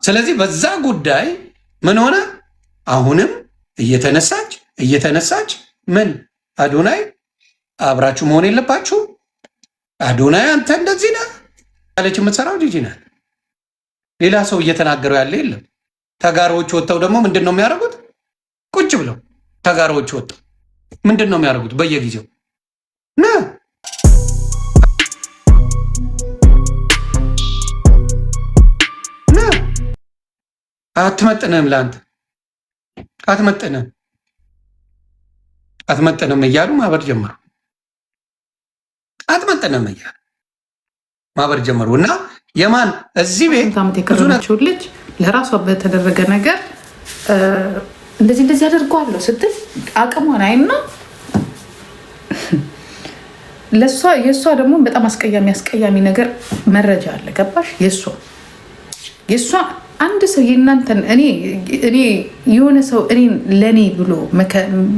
ስለዚህ በዛ ጉዳይ ምን ሆነ? አሁንም እየተነሳች ምን አዶናይ አብራችሁ መሆን የለባችሁ አዶናይ አንተ እንደዚህ ነህ ያለች የምትሰራው ጂጂ ናት። ሌላ ሰው እየተናገረው ያለ የለም። ተጋሮዎች ወጥተው ደግሞ ምንድን ነው የሚያደርጉት? ቁጭ ብለው ተጋሮዎች ወጥተው ምንድን ነው የሚያደርጉት? በየጊዜው አትመጥንም፣ ለአንተ አትመጥንም እያሉ ማህበር ጀመሩ። አትመጥንም እያሉ ማህበር ጀመሩ። እና የማን እዚህ ቤት የቀረችውን ልጅ ለራሷ በተደረገ ነገር እንደዚህ አደርገዋለሁ ስትል አቅሟን አይና የእሷ ደግሞ በጣም አስቀያሚ ነገር መረጃ አለ። ገባሽ? የእሷ አንድ ሰው የእናንተን እኔ የሆነ ሰው እኔን ለእኔ ብሎ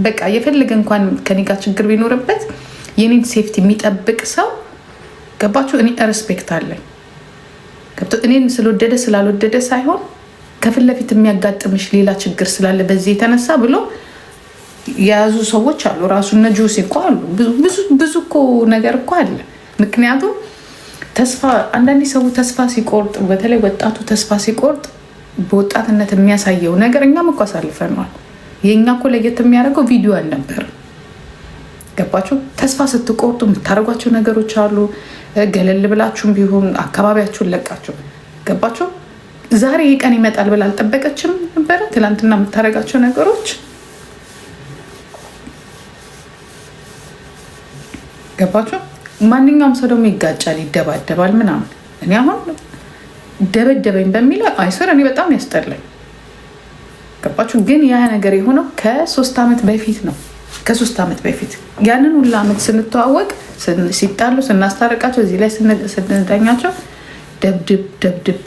በቃ የፈለገ እንኳን ከኔ ጋር ችግር ቢኖርበት የኔን ሴፍቲ የሚጠብቅ ሰው ገባችሁ? እኔ ሬስፔክት አለኝ። እኔን ስለወደደ ስላልወደደ ሳይሆን ከፊት ለፊት የሚያጋጥምሽ ሌላ ችግር ስላለ በዚህ የተነሳ ብሎ የያዙ ሰዎች አሉ። ራሱ እነ ጆሲ እኮ አሉ። ብዙ እኮ ነገር እኮ አለ። ምክንያቱም አንዳንድ ሰው ተስፋ ሲቆርጥ፣ በተለይ ወጣቱ ተስፋ ሲቆርጥ በወጣትነት የሚያሳየው ነገር እኛም እኮ አሳልፈነዋል። የእኛ እኮ ለየት የሚያደርገው ቪዲዮ አልነበር። ገባችሁ? ተስፋ ስትቆርጡ የምታደርጓቸው ነገሮች አሉ። ገለል ብላችሁም ቢሆን አካባቢያችሁን ለቃችሁ። ገባችሁ? ዛሬ ይህ ቀን ይመጣል ብላ አልጠበቀችም ነበረ። ትናንትና የምታደርጋቸው ነገሮች ገባችሁ? ማንኛውም ሰው ደግሞ ይጋጫል፣ ይደባደባል ምናምን። እኔ አሁን ደበደበኝ በሚለው አይሰር እኔ በጣም ያስጠላኝ። ገባችሁ? ግን ያ ነገር የሆነው ከ3 ዓመት በፊት ነው። ከ3 ዓመት በፊት ያንን ሁሉ ዓመት ስንተዋወቅ፣ ሲጣሉ፣ ስናስታረቃቸው፣ እዚህ ላይ ስንዳኛቸው ተደብድብ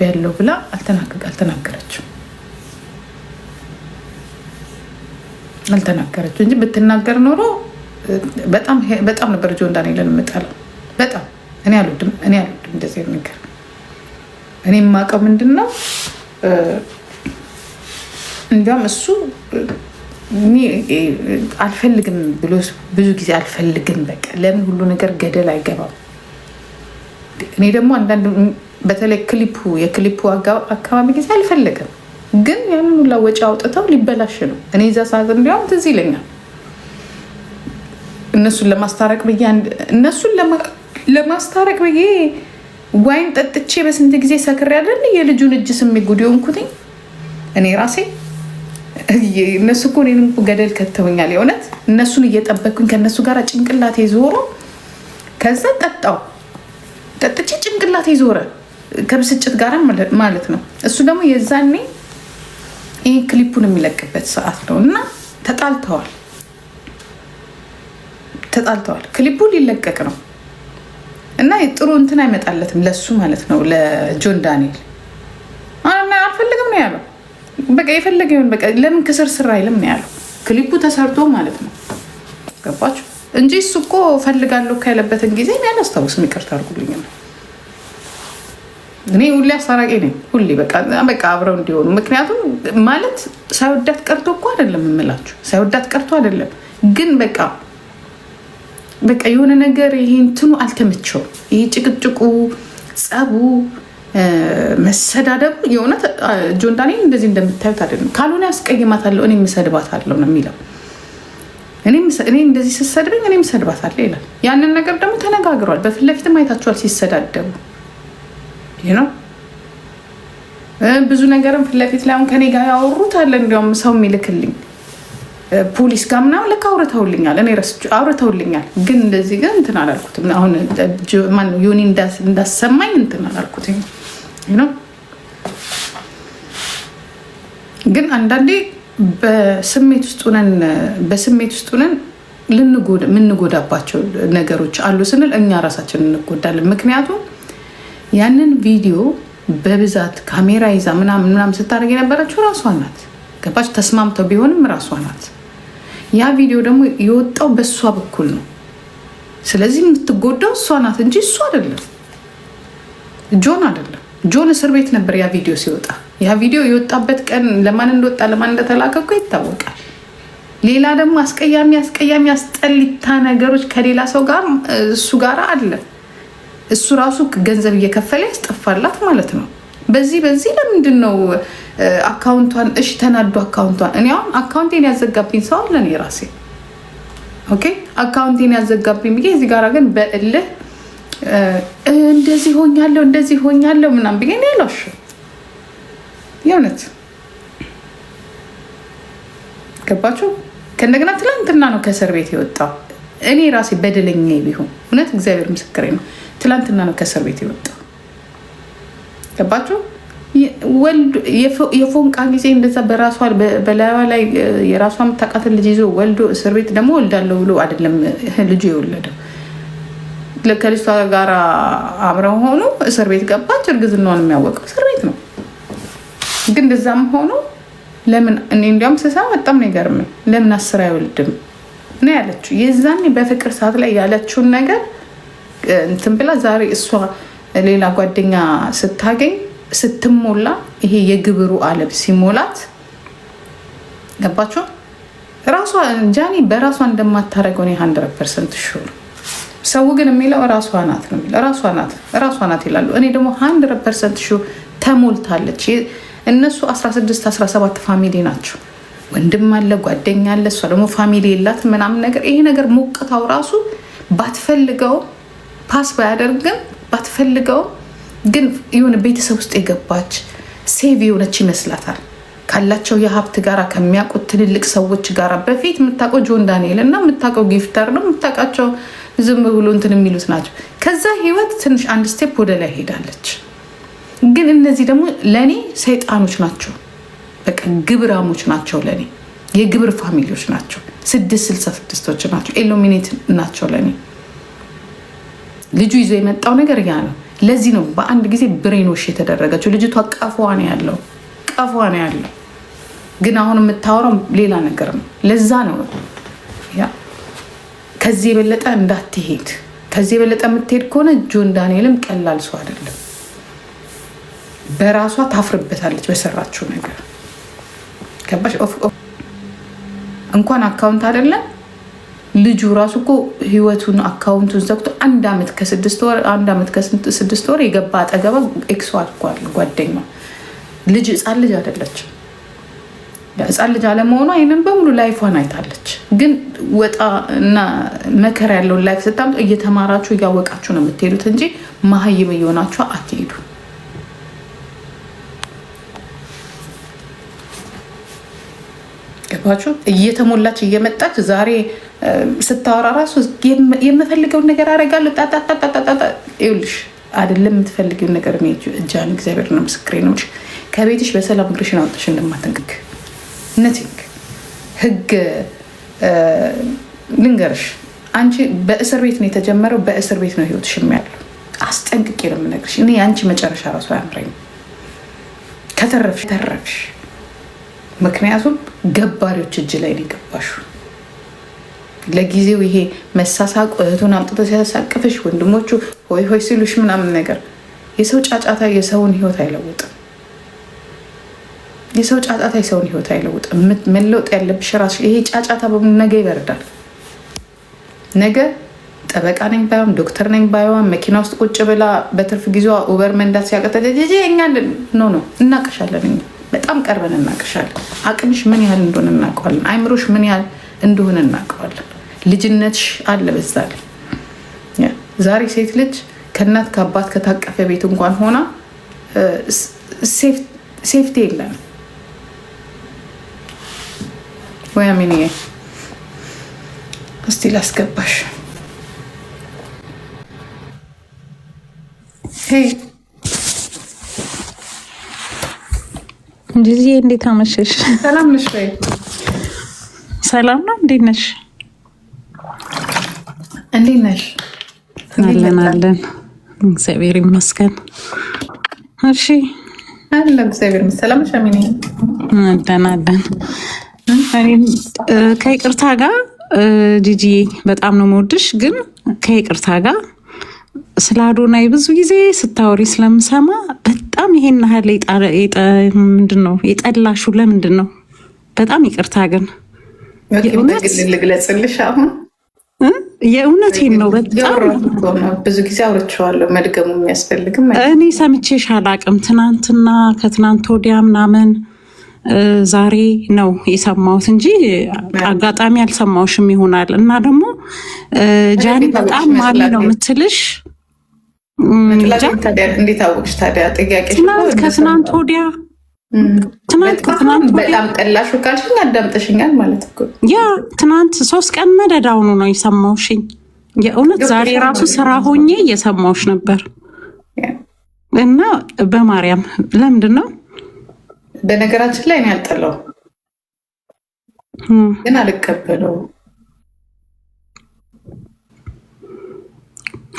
ያለው ብላ አልተናገረችም እንጂ ብትናገር ኖሮ በጣም ነበር ጆን ዳንኤልን የምጠላው። በጣም እኔ አልወድም እንደዚህ ነገር። እኔ የማውቀው ምንድን ነው እንዲያውም እሱ አልፈልግም ብሎ ብዙ ጊዜ አልፈልግም፣ በቃ ለምን ሁሉ ነገር ገደል አይገባም። እኔ ደግሞ አንዳንድ በተለይ የክሊፑ አካባቢ ጊዜ አልፈለግም፣ ግን ያንን ሁላ ወጪ አውጥተው ሊበላሽ ነው። እኔ እዛ ሰዓት እንዲያውም ትዝ ይለኛል እነሱን ለማስታረቅ ብዬ ዋይን ጠጥቼ በስንት ጊዜ ሰክሬ አይደል የልጁን እጅ ስሜ ጉድ ሆንኩትኝ እኔ ራሴ። እነሱ እኮ እኔን ገደል ከተውኛል። የእውነት እነሱን እየጠበቅኩኝ ከእነሱ ጋር ጭንቅላቴ ዞሮ፣ ከዛ ጠጥቼ ጭንቅላቴ ዞረ ከብስጭት ጋር ማለት ነው። እሱ ደግሞ የዛኔ ይህ ክሊፑን የሚለቅበት ሰዓት ነው እና ተጣልተዋል። ክሊፑ ሊለቀቅ ነው እና ጥሩ እንትን አይመጣለትም ለሱ ማለት ነው፣ ለጆን ዳንኤል አልፈልግም ነው ያለው። በቃ የፈለገ ይሁን፣ በቃ ለምን ክስር አይልም ነው ያለው። ክሊፑ ተሰርቶ ማለት ነው። ገባችሁ? እንጂ እሱ እኮ ፈልጋለሁ ያለበትን ጊዜ አላስታውስም። ይቅርታ አድርጉልኝ ነው። እኔ ሁሌ አስታራቂ ነኝ፣ ሁሌ በቃ አብረው እንዲሆኑ። ምክንያቱም ማለት ሳይወዳት ቀርቶ እኮ አይደለም የምላችሁ፣ ሳይወዳት ቀርቶ አይደለም፣ ግን በቃ የሆነ ነገር ይሄ እንትኑ አልተመቸውም። ይሄ ጭቅጭቁ፣ ጸቡ፣ መሰዳደቡ የእውነት ጆን ዳንኤል እንደዚህ እንደምታዩት አይደለም። ካልሆነ ያስቀይማታለሁ፣ እኔ የምሰድባታለሁ ነው የሚለው። እኔ እንደዚህ ስሰድበኝ እኔ የምሰድባታለሁ ይላል። ያንን ነገር ደግሞ ተነጋግሯል። በፊት ለፊትም አይታችኋል ሲሰዳደቡ ነው። ብዙ ነገርም ፊት ለፊት ላይ አሁን ከኔ ጋር ያወሩት አለ። እንዲያውም ሰው የሚልክልኝ ፖሊስ ጋር ምናምን ለካ አውርተውልኛል። እኔ አውርተውልኛል፣ ግን እንደዚህ ግን እንትን አላልኩትም። አሁን ማነው ዮኒ እንዳሰማኝ እንትን አላልኩትም ነው። ግን አንዳንዴ በስሜት ውስጥ ሆነን የምንጎዳባቸው ነገሮች አሉ ስንል እኛ ራሳችን እንጎዳለን። ምክንያቱም ያንን ቪዲዮ በብዛት ካሜራ ይዛ ምናምን ስታደርግ የነበረችው ራሷ ናት። ገባች? ተስማምተው ቢሆንም ራሷ ናት። ያ ቪዲዮ ደግሞ የወጣው በእሷ በኩል ነው። ስለዚህ የምትጎዳው እሷ ናት እንጂ እሱ አይደለም፣ ጆን አይደለም። ጆን እስር ቤት ነበር ያ ቪዲዮ ሲወጣ። ያ ቪዲዮ የወጣበት ቀን ለማን እንደወጣ ለማን እንደተላከ እኮ ይታወቃል። ሌላ ደግሞ አስቀያሚ አስጠሊታ ነገሮች ከሌላ ሰው ጋር እሱ ጋር አለ። እሱ ራሱ ገንዘብ እየከፈለ ያስጠፋላት ማለት ነው። በዚህ ለምንድን ነው አካውንቷን ተናዱ አካውንቷን እኔ አሁን አካውንቴን ያዘጋብኝ ሰው አለ። እኔ ራሴ ኦኬ አካውንቴን ያዘጋብኝ ብዬ እዚህ ጋር ግን በእልህ እንደዚህ ሆኛለሁ ምናምን ብዬ ነው ያለሽ። የእውነት ገባችሁ? ከእንደገና ትላንትና ነው ከእስር ቤት የወጣው። እኔ ራሴ በደለኛ ቢሆን እውነት እግዚአብሔር ምስክሬ ነው። ትላንትና ነው ከእስር ቤት የወጣው። ገባችሁ? የፎንቃ ጊዜ እንደዛ በራሷ በላይዋ ላይ የራሷ የምታውቃትን ልጅ ይዞ ወልዶ እስር ቤት ደግሞ ወልዳለሁ ብሎ አይደለም ልጁ የወለደው ከልጅቷ ጋር አብረው ሆኖ እስር ቤት ገባች። እርግዝናዋን የሚያወቀው እስር ቤት ነው። ግን እንደዛም ሆኖ ለምን እኔ እንዲያውም ስሰማ በጣም ነው የገርመኝ። ለምን 10 አይወልድም ነው ያለችው። የዛኔ በፍቅር ሰዓት ላይ ያለችውን ነገር እንትን ብላ ዛሬ እሷ ሌላ ጓደኛ ስታገኝ ስትሞላ ይሄ የግብሩ ዓለም ሲሞላት ገባችሁ? ራሷ ጃኒ በራሷ እንደማታደርገው እኔ 100% ሹር። ሰው ግን የሚለው ራሷ ናት ነው የሚለው ራሷ ናት ይላሉ። እኔ ደግሞ 100% ሹር ተሞልታለች። እነሱ 16 17 ፋሚሊ ናቸው። ወንድም አለ፣ ጓደኛ አለ። እሷ ደግሞ ፋሚሊ የላት ምናምን ነገር። ይሄ ነገር ሞቅታው ራሱ ባትፈልገው ፓስ ባያደርግም ባትፈልገው ግን የሆነ ቤተሰብ ውስጥ የገባች ሴቭ የሆነች ይመስላታል። ካላቸው የሀብት ጋራ ከሚያውቁት ትልልቅ ሰዎች ጋራ በፊት የምታውቀው ጆን ዳንኤል እና የምታውቀው ጊፍተር ነው የምታውቃቸው ዝም ብሎ እንትን የሚሉት ናቸው። ከዛ ህይወት ትንሽ አንድ ስቴፕ ወደ ላይ ሄዳለች። ግን እነዚህ ደግሞ ለእኔ ሰይጣኖች ናቸው። በቃ ግብራሞች ናቸው። ለእኔ የግብር ፋሚሊዎች ናቸው። 666ቶች ናቸው። ኢሉሚኔት ናቸው ለእኔ። ልጁ ይዞ የመጣው ነገር ያ ነው። ለዚህ ነው በአንድ ጊዜ ብሬኖሽ የተደረገችው። ልጅቷ ቀፏ ነው ያለው። ግን አሁን የምታወራው ሌላ ነገር ነው። ለዛ ነው ያ ከዚህ የበለጠ እንዳትሄድ። ከዚህ የበለጠ የምትሄድ ከሆነ ጆን ዳንኤልም ቀላል ሰው አይደለም። በራሷ ታፍርበታለች በሰራችው ነገር። ገባሽ? እንኳን አካውንት አይደለም ልጁ ራሱ እኮ ህይወቱን አካውንቱን ዘግቶ 1 ዓመት ከ6 ወር የገባ አጠገባ ኤክሷ አልኳል ጓደኛ ልጅ ህፃን ልጅ አይደለችም። ህፃን ልጅ አለመሆኗ ይህንን በሙሉ ላይፏን አይታለች። ግን ወጣ እና መከራ ያለውን ላይፍ ስታምጡ እየተማራችሁ እያወቃችሁ ነው የምትሄዱት እንጂ መሀይም እየሆናችሁ አትሄዱ። ገባችሁ? እየተሞላች እየመጣች ዛሬ ስታወራ ራሱ የምፈልገውን ነገር አደርጋለሁ ጣጣጣጣጣ ይኸውልሽ አይደለም የምትፈልጊውን ነገር እጃን እግዚአብሔር ነው ምስክሬ ነው። ከቤትሽ በሰላም እግርሽን አውጥተሽ እንደማትንክክ ነቲንግ ህግ ልንገርሽ። አንቺ በእስር ቤት ነው የተጀመረው፣ በእስር ቤት ነው ህይወትሽ ያለው። አስጠንቅቄ ነው የምነግርሽ። እኔ የአንቺ መጨረሻ ራሱ አያምረኝም። ከተረፍሽ ተረፍሽ። ምክንያቱም ገባሪዎች እጅ ላይ ነው የገባሽው። ለጊዜው ይሄ መሳሳቁ እህቱን አምጥቶ ሲያሳቅፍሽ ወንድሞቹ ሆይ ሆይ ሲሉሽ ምናምን ነገር የሰው ጫጫታ የሰውን ህይወት አይለውጥም። መለውጥ ያለብሽ ራስሽ። ይሄ ጫጫታ በሙሉ ነገ ይበርዳል። ነገ ጠበቃ ነኝ ባይሆን ዶክተር ነኝ ባይሆን መኪና ውስጥ ቁጭ ብላ በትርፍ ጊዜዋ ኡበር መንዳት ሲያቀጠለ እኛ ኖ እናቅሻለን። እኛ በጣም ቀርበን እናቅሻለን። አቅምሽ ምን ያህል እንደሆነ እናውቀዋለን። አይምሮሽ ምን ያህል እንደሆነ እናውቀዋለን። ልጅነትሽ አለ በዛ ላይ። ዛሬ ሴት ልጅ ከእናት ከአባት ከታቀፈ ቤት እንኳን ሆና ሴፍቲ የለም። ወይ አሚንዬ እስቲ ላስገባሽ። ጂጂ እንዴት አመሸሽ? ሰላም ነሽ ወይ? ሰላም ነው። እንዴት ነሽ? እንዴት ነሽ? አለን እግዚአብሔር ይመስገን። እሺ አለ እግዚአብሔር ይመስገን። ሰላም ነሽ አሚንዬ? አለን። እኔም ከይቅርታ ጋር ጂጂ በጣም ነው የምወድሽ፣ ግን ከይቅርታ ጋር ስለ አዶናይ ብዙ ጊዜ ስታወሪ ስለምሰማ በጣም ይሄን ያህል ምንድን ነው የጠላሹ? ለምንድን ነው? በጣም ይቅርታ ግን ልግለጽልሽ አሁን የእውነቴን ነው። በጣም ብዙ ጊዜ አውርቼዋለሁ። መድገሙ የሚያስፈልግም እኔ ሰምቼሽ አላቅም። ትናንትና ከትናንት ወዲያ ምናምን ዛሬ ነው የሰማሁት እንጂ አጋጣሚ አልሰማሁሽም ይሆናል። እና ደግሞ ጃኒ በጣም ማሚ ነው የምትልሽ። እንዴት አወቅሽ ታዲያ? ጥያቄ ከትናንት ወዲያ በጣም ጠላሹ ካልሽኝ አዳምጠሽኛል ማለት እኮ። ያ ትናንት 3 ቀን መደዳውኑ ነው የሰማሁሽኝ። የእውነት ዛሬ ራሱ ስራ ሆኜ እየሰማሁሽ ነበር። እና በማርያም ለምንድን ነው? በነገራችን ላይ እኔ አልጠላው ግን አልቀበለው።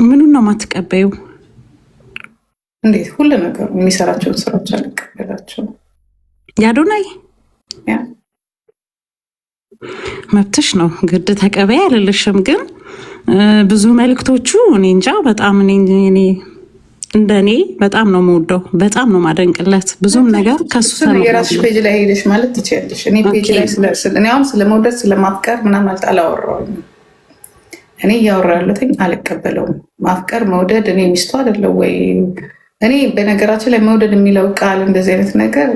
ምኑን ነው የማትቀበዩ? እንዴት? ሁሉ ነገሩ የሚሰራቸውን ስራዎች አልቀበላቸው። የአዶናይ መብትሽ ነው፣ ግድ ተቀበይ አልልሽም። ግን ብዙ መልእክቶቹ እኔ እንጃ በጣም እኔ እንደኔ በጣም ነው የምወደው፣ በጣም ነው ማደንቅለት። ብዙም ነገር ከሱ የራስሽ ፔጅ ላይ ሄደሽ ማለት ትችያለሽ። እኔ ፔጅ ላይ እኔ አሁን ስለመውደድ ስለማፍቀር ምናምን አላወራሁም። እኔ እያወራ ያለሁት አልቀበለውም። ማፍቀር መውደድ እኔ ሚስቱ አይደለው ወይ? እኔ በነገራችን ላይ መውደድ የሚለው ቃል እንደዚህ አይነት ነገር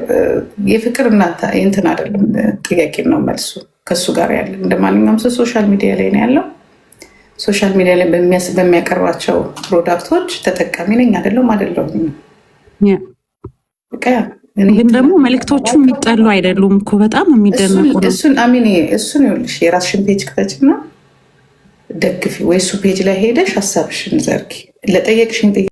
የፍቅር እናንተ እንትን አይደለም። ጥያቄ ነው መልሱ። ከሱ ጋር ያለ እንደ ማንኛውም ሰው ሶሻል ሚዲያ ላይ ነው ያለው። ሶሻል ሚዲያ ላይ በሚያቀርባቸው ፕሮዳክቶች ተጠቃሚ ነኝ አይደለሁም። ግን ደግሞ መልእክቶቹ የሚጠሉ አይደሉም እኮ በጣም የሚደነቁ ነው። እሱን ይኸውልሽ የራስሽን ፔጅ ክፈችና ደግፊ፣ ወይ እሱ ፔጅ ላይ ሄደሽ ሀሳብሽን ዘርጊ። ለጠየቅሽኝ